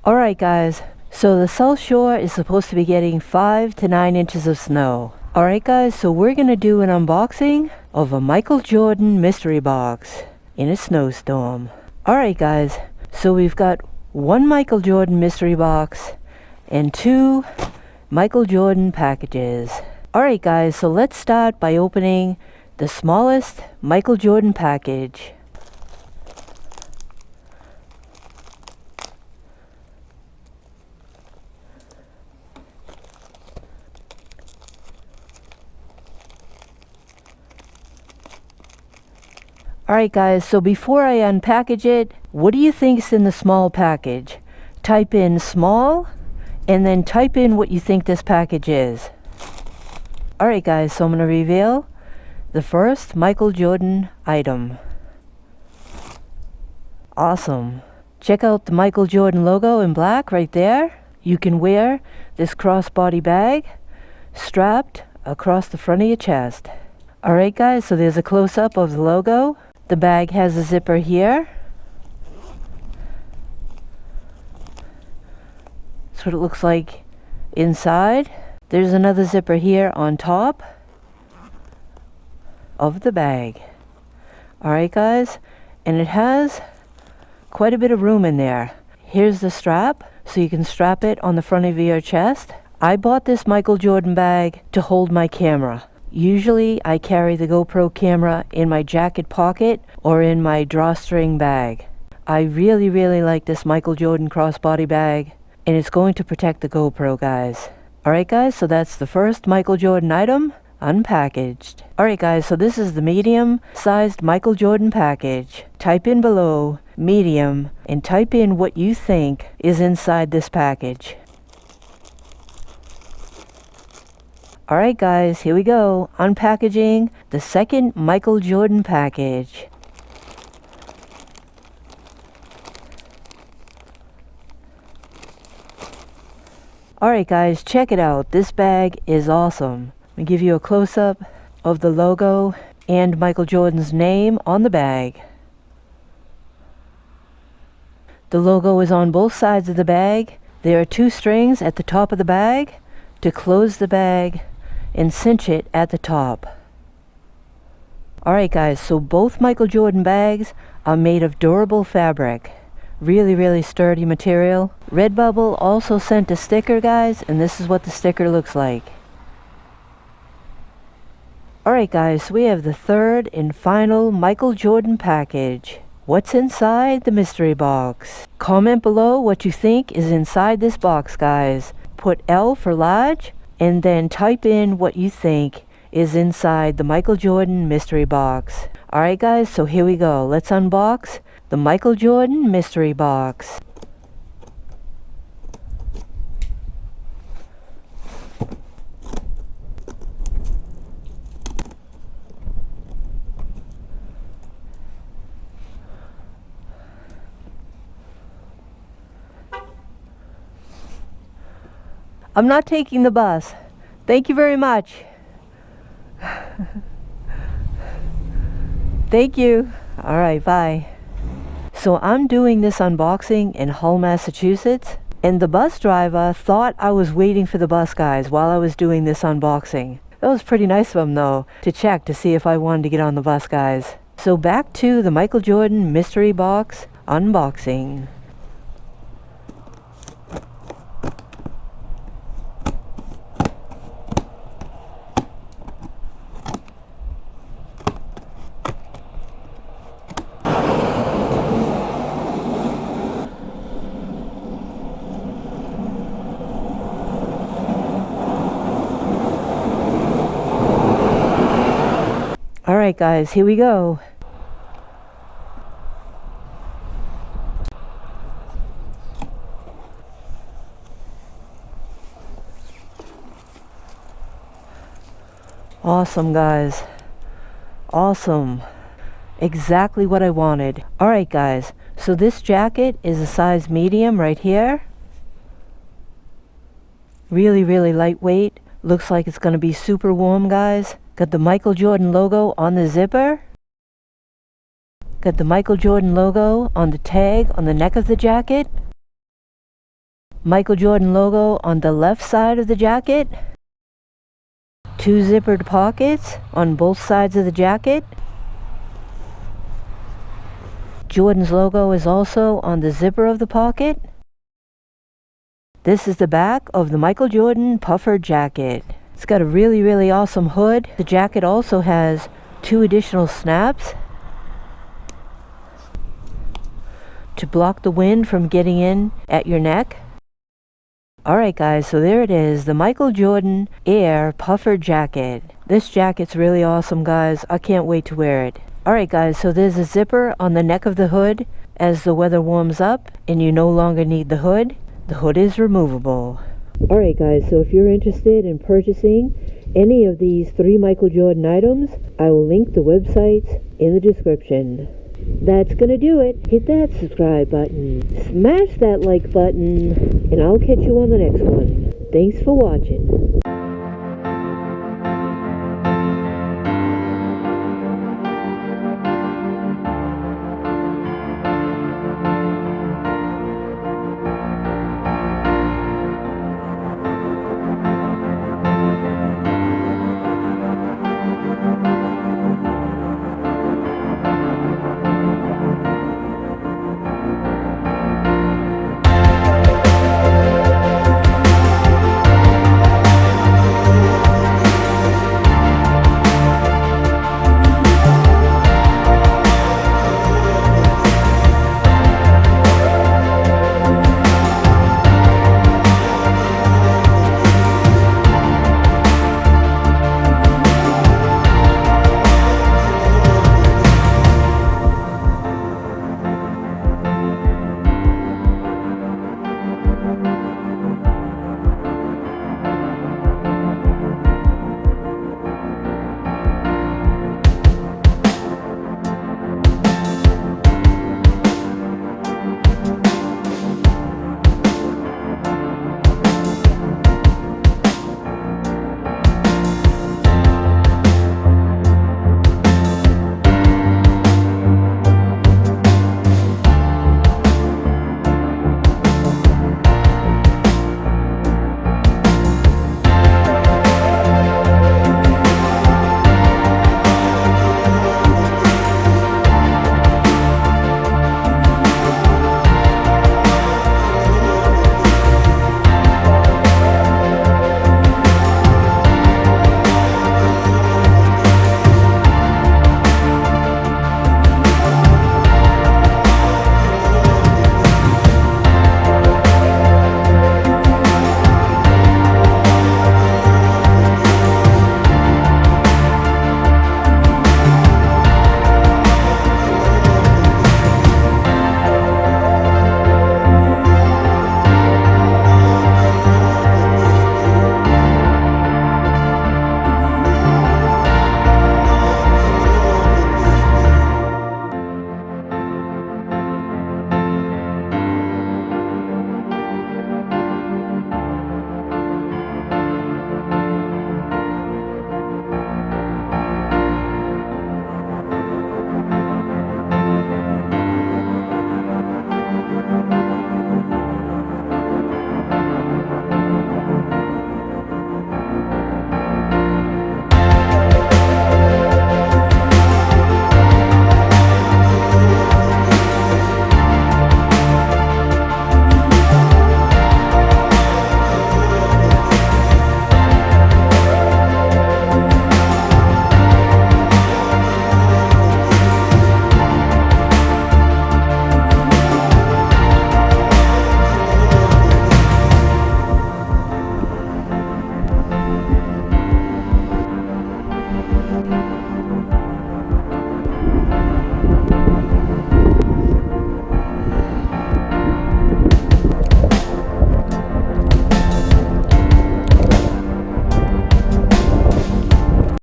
Alright guys, so the South Shore is supposed to be getting 5 to 9 inches of snow. Alright guys, so we're gonna do an unboxing of a Michael Jordan mystery box in a snowstorm. Alright guys, so we've got one Michael Jordan mystery box and 2 Michael Jordan packages. Alright guys, so let's start by opening the smallest Michael Jordan package. Alright guys, so before I unpackage it, what do you think's in the small package? Type in small and then type in what you think this package is. Alright guys, so I'm going to reveal the first Michael Jordan item. Awesome. Check out the Michael Jordan logo in black right there. You can wear this crossbody bag strapped across the front of your chest. Alright guys, so there's a close-up of the logo. The bag has a zipper here. That's what it looks like inside. There's another zipper here on top of the bag. Alright guys, and it has quite a bit of room in there. Here's the strap, so you can strap it on the front of your chest. I bought this Michael Jordan bag to hold my camera. Usually I carry the GoPro camera in my jacket pocket or in my drawstring bag. I really like this Michael Jordan crossbody bag, and it's going to protect the GoPro guys. Alright guys, so that's the first Michael Jordan item unpackaged. Alright guys, so this is the medium sized Michael Jordan package. Type in below medium and type in what you think is inside this package. Alright guys, here we go, unpackaging the second Michael Jordan package. Alright guys, check it out, this bag is awesome. Let me give you a close-up of the logo and Michael Jordan's name on the bag. The logo is on both sides of the bag. There are 2 strings at the top of the bag to close the bag and cinch it at the top. Alright guys, so both Michael Jordan bags are made of durable fabric. Really sturdy material. Redbubble also sent a sticker guys, and this is what the sticker looks like. Alright guys, so we have the third and final Michael Jordan package. What's inside the mystery box? Comment below what you think is inside this box guys. Put L for large and then type in what you think is inside the Michael Jordan mystery box. Alright guys, so here we go. Let's unbox the Michael Jordan mystery box. I'm not taking the bus. Thank you very much. Thank you. Alright, bye. So I'm doing this unboxing in Hull, Massachusetts, and the bus driver thought I was waiting for the bus guys while I was doing this unboxing. That was pretty nice of him though, to check to see if I wanted to get on the bus guys. So back to the Michael Jordan mystery box unboxing. Alright guys, here we go. Awesome guys. Awesome. Exactly what I wanted. Alright guys, so this jacket is a size medium right here. Really lightweight. Looks like it's going to be super warm guys. Got the Michael Jordan logo on the zipper. Got the Michael Jordan logo on the tag on the neck of the jacket. Michael Jordan logo on the left side of the jacket. 2 zippered pockets on both sides of the jacket. Jordan's logo is also on the zipper of the pocket. This is the back of the Michael Jordan puffer jacket. It's got a really awesome hood. The jacket also has 2 additional snaps to block the wind from getting in at your neck. Alright guys, so there it is, the Michael Jordan Air puffer jacket. This jacket's really awesome guys, I can't wait to wear it. Alright guys, so there's a zipper on the neck of the hood. As the weather warms up and you no longer need the hood is removable. Alright guys, so if you're interested in purchasing any of these 3 Michael Jordan items, I will link the websites in the description. That's gonna do it. Hit that subscribe button, smash that like button, and I'll catch you on the next one. Thanks for watching.